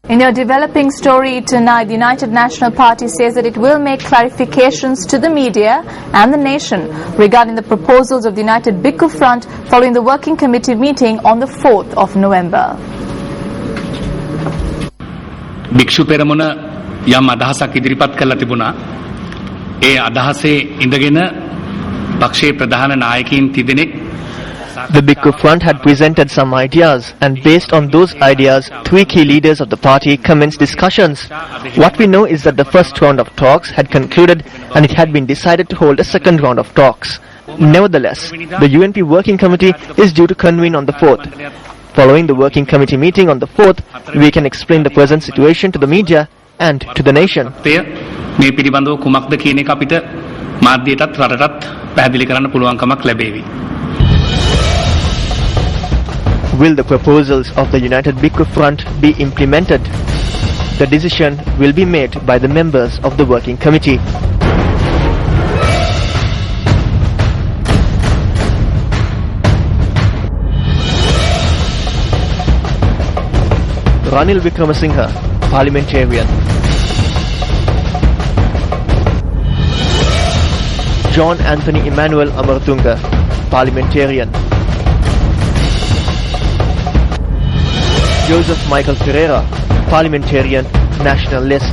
In your developing story tonight, the United National Party says that it will make clarifications to the media and the nation regarding the proposals of the United Bhikkhu Front following the Working Committee meeting on the 4th of November. භික්ෂු පෙරමුණ යම් අදහසක් ඉදිරිපත් කරලා තිබුණා. ඒ අදහසේ ඉඳගෙන පක්ෂයේ ප්‍රධාන නායකයින් තිදෙනෙක් The Bhikkhu Front had presented some ideas, and based on those ideas, 3 key leaders of the party commenced discussions. What we know is that the first round of talks had concluded and it had been decided to hold a second round of talks. Nevertheless, the UNP Working Committee is due to convene on the 4th. Following the Working Committee meeting on the 4th, we can explain the present situation to the media and to the nation. මේ පිළිබඳව කුමක්ද කියන එක අපිට මාධ්‍යයටත් රටටත් පැහැදිලි කරන්න පුළුවන්කමක් ලැබේවි. Will the proposals of the United Bhikkhu Front be implemented? The decision will be made by the members of the Working Committee. Ranil Wickramasinghe, parliamentarian. John Anthony Emmanuel Amartunga, parliamentarian. Joseph Michael Ferreira, parliamentarian, national list.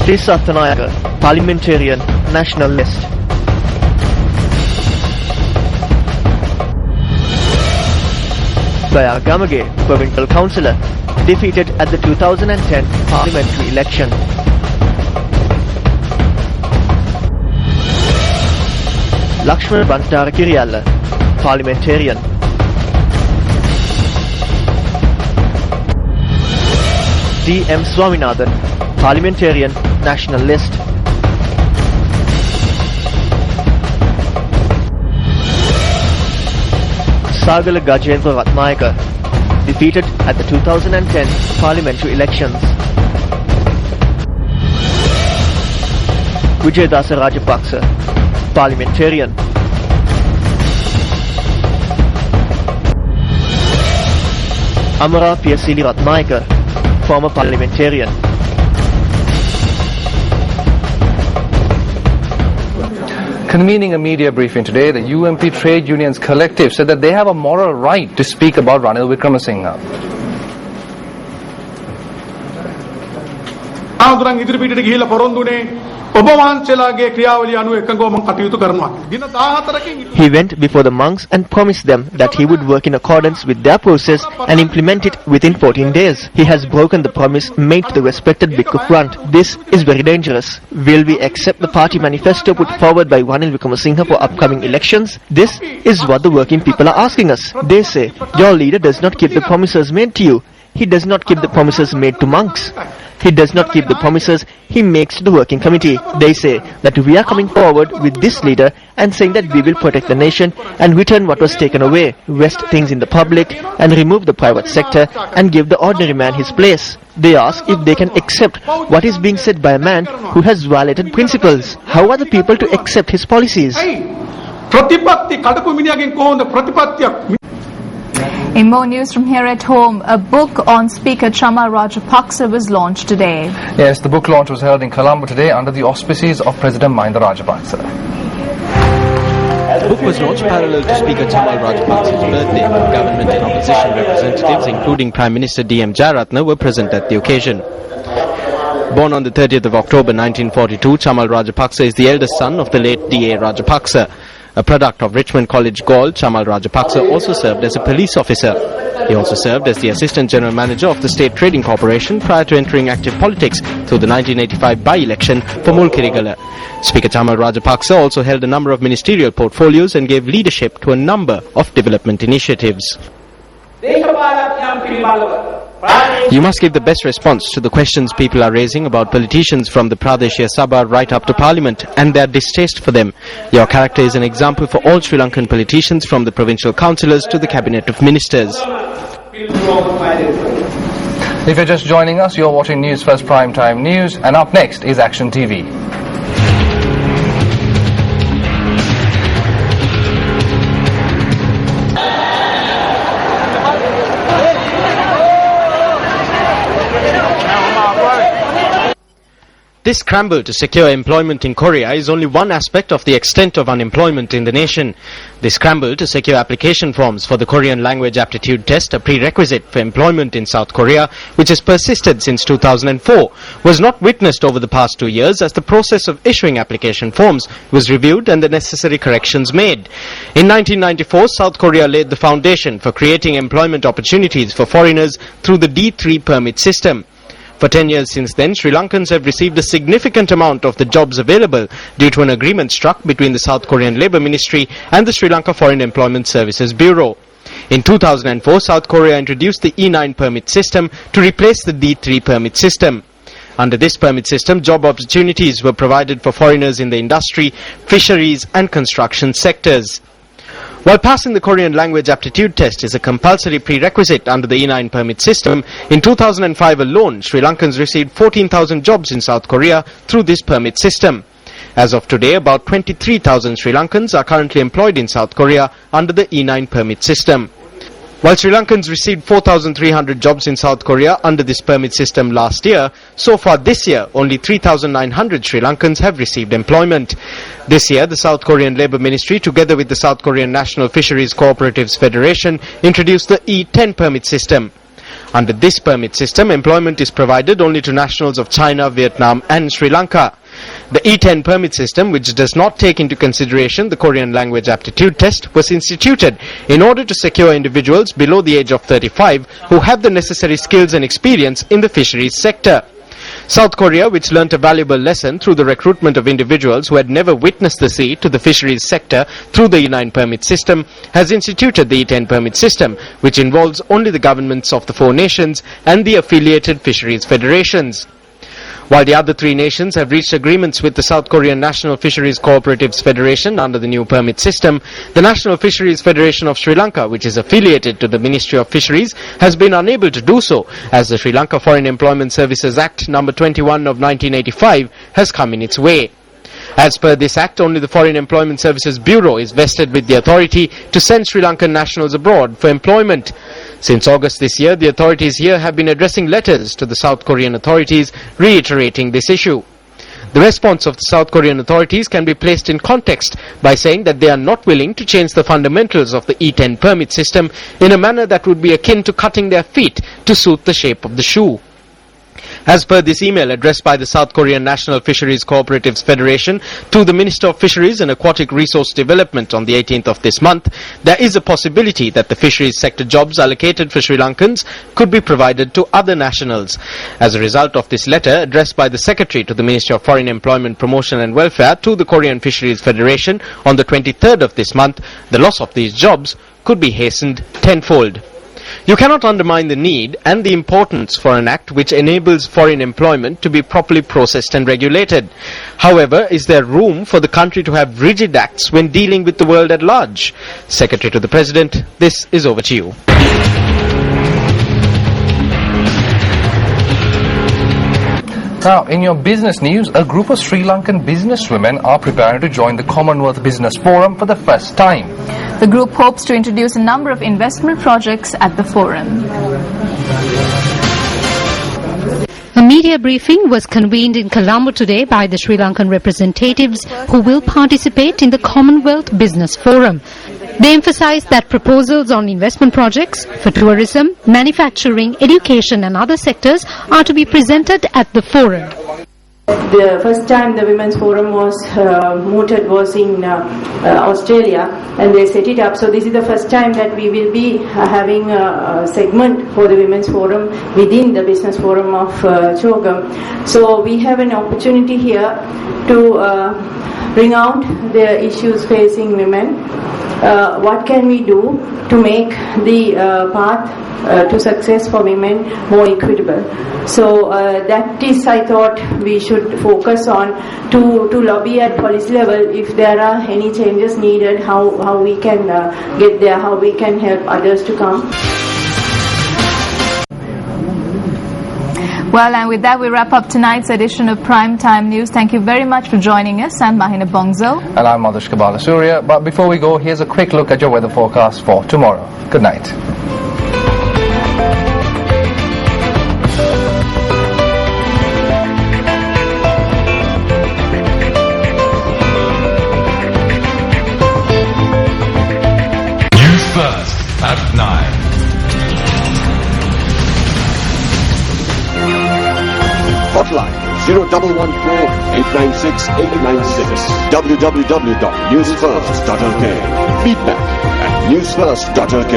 Tisa Thanayaka, parliamentarian, national list. Daya Gamage, provincial councillor, defeated at the 2010 parliamentary election. Lakshman Bantara Kiriyalla, parliamentarian. D.M. Swaminathan, parliamentarian, national list. Sagala Gajendra Ratnayaka, defeated at the 2010 parliamentary elections. Vijayadasa Rajapaksa, parliamentarian. Amara Piyasili Ratnayaka, former parliamentarian. Convening a media briefing today, the UMP Trade Unions Collective said that they have a moral right to speak about Ranil Wickramasinghe. ආදුරන් ඉදිරිපිටට ගිහිල්ලා පොරොන්දුනේ ඔබ වහන්සේලාගේ ක්‍රියාවලිය අනුව එකඟව මම කටයුතු කරනවා. දින 14කින් He went before the monks and promised them that he would work in accordance with their process and implement it within 14 days. He has broken the promise made to the respected Bhikkhu Front. This is very dangerous. Will we accept the party manifesto put forward by Ranil Wickramasinghe for upcoming elections? This is what the working people are asking us. They say, your leader does not keep the promises made to you. He does not keep the promises made to monks. He does not keep the promises he makes to the working committee. They say that we are coming forward with this leader and saying that we will protect the nation and return what was taken away, rest things in the public and remove the private sector and give the ordinary man his place. They ask if they can accept what is being said by a man who has violated principles. How are the people to accept his policies? ප්‍රතිපත්ති කඩපු මිනිහගෙන් කොහොමද ප්‍රතිපත්තියක්? In more news from here at home, a book on Speaker Chamal Rajapaksa was launched today. Yes, the book launch was held in Colombo today under the auspices of President Mahinda Rajapaksa. The book was launched parallel to Speaker Chamal Rajapaksa's birthday. Government and opposition representatives, including Prime Minister D.M. Jayaratne, were present at the occasion. Born on the 30th of October 1942, Chamal Rajapaksa is the eldest son of the late D.A. Rajapaksa. A product of Richmond College Galle, Chamal Rajapaksa also served as a police officer. He also served as the Assistant General Manager of the State Trading Corporation prior to entering active politics through the 1985 by-election for Mulkirigala. Speaker Chamal Rajapaksa also held a number of ministerial portfolios and gave leadership to a number of development initiatives. You must give the best response to the questions people are raising about politicians from the Pradeshia Sabha right up to Parliament and their distaste for them. Your character is an example for all Sri Lankan politicians from the provincial councillors to the cabinet of ministers. If you're just joining us, you're watching News First Primetime News, and up next is Action TV. this scramble to secure employment in Korea is only one aspect of the extent of unemployment in the nation. The scramble to secure application forms for the Korean language aptitude test, a prerequisite for employment in South Korea, which has persisted since 2004, was not witnessed over the past 2 years as the process of issuing application forms was reviewed and the necessary corrections made. In 1994, South Korea laid the foundation for creating employment opportunities for foreigners through the D3 permit system. For 10 years since then, Sri Lankans have received a significant amount of the jobs available due to an agreement struck between the South Korean Labour Ministry and the Sri Lanka Foreign Employment Services Bureau. In 2004, South Korea introduced the E9 permit system to replace the D3 permit system. Under this permit system, job opportunities were provided for foreigners in the industry, fisheries and construction sectors. While passing the Korean language aptitude test is a compulsory prerequisite under the E9 permit system, in 2005 alone, Sri Lankans received 14,000 jobs in South Korea through this permit system. As of today, about 23,000 Sri Lankans are currently employed in South Korea under the E9 permit system. While Sri Lankans received 4,300 jobs in South Korea under this permit system last year, so far this year only 3,900 Sri Lankans have received employment. This year, the South Korean Labour Ministry, together with the South Korean National Fisheries Cooperatives Federation, introduced the E10 permit system. Under this permit system, employment is provided only to nationals of China, Vietnam and Sri Lanka. The E10 permit system, which does not take into consideration the Korean language aptitude test, was instituted in order to secure individuals below the age of 35 who have the necessary skills and experience in the fisheries sector. South Korea, which learnt a valuable lesson through the recruitment of individuals who had never witnessed the sea to the fisheries sector through the E9 permit system, has instituted the E10 permit system, which involves only the governments of the 4 nations and the affiliated fisheries federations. While the other 3 nations have reached agreements with the South Korean National Fisheries Cooperatives Federation under the new permit system, the National Fisheries Federation of Sri Lanka, which is affiliated to the Ministry of Fisheries, has been unable to do so as the Sri Lanka Foreign Employment Services Act No. 21 of 1985 has come in its way. As per this act, only the Foreign Employment Services Bureau is vested with the authority to send Sri Lankan nationals abroad for employment. Since August this year, the authorities here have been addressing letters to the South Korean authorities reiterating this issue. The response of the South Korean authorities can be placed in context by saying that they are not willing to change the fundamentals of the E10 permit system in a manner that would be akin to cutting their feet to suit the shape of the shoe. As per this email addressed by the South Korean National Fisheries Cooperatives Federation to the Minister of Fisheries and Aquatic Resource Development on the 18th of this month, there is a possibility that the fisheries sector jobs allocated for Sri Lankans could be provided to other nationals. As a result of this letter addressed by the Secretary to the Ministry of Foreign Employment, Promotion and Welfare to the Korean Fisheries Federation on the 23rd of this month, the loss of these jobs could be hastened tenfold. You cannot undermine the need and the importance for an act which enables foreign employment to be properly processed and regulated. However, is there room for the country to have rigid acts when dealing with the world at large? Secretary to the President, this is over to you. Now, in your business news, a group of Sri Lankan businesswomen are preparing to join the Commonwealth Business Forum for the first time. The group hopes to introduce a number of investment projects at the forum. A media briefing was convened in Colombo today by the Sri Lankan representatives who will participate in the Commonwealth Business Forum. They emphasized that proposals on investment projects for tourism, manufacturing, education and other sectors are to be presented at the forum. The first time the Women's Forum was mooted was in Australia, and they set it up. So this is the first time that we will be having a segment for the Women's Forum within the Business Forum of Chogam. So we have an opportunity here to bring out the issues facing women. What can we do to make the path to success for women more equitable? So that is, I thought, we should focus on to lobby at policy level if there are any changes needed, how we can get there, how we can help others to come. Well, and with that we wrap up tonight's edition of Prime Time News. Thank you very much for joining us. I'm Mahina Bongzo. And I'm Madhushka Balasuriya. But before we go, here's a quick look at your weather forecast for tomorrow. Good night. Hotline 0114-896-896. www.newsfirst.lk. Feedback at newsfirst.lk.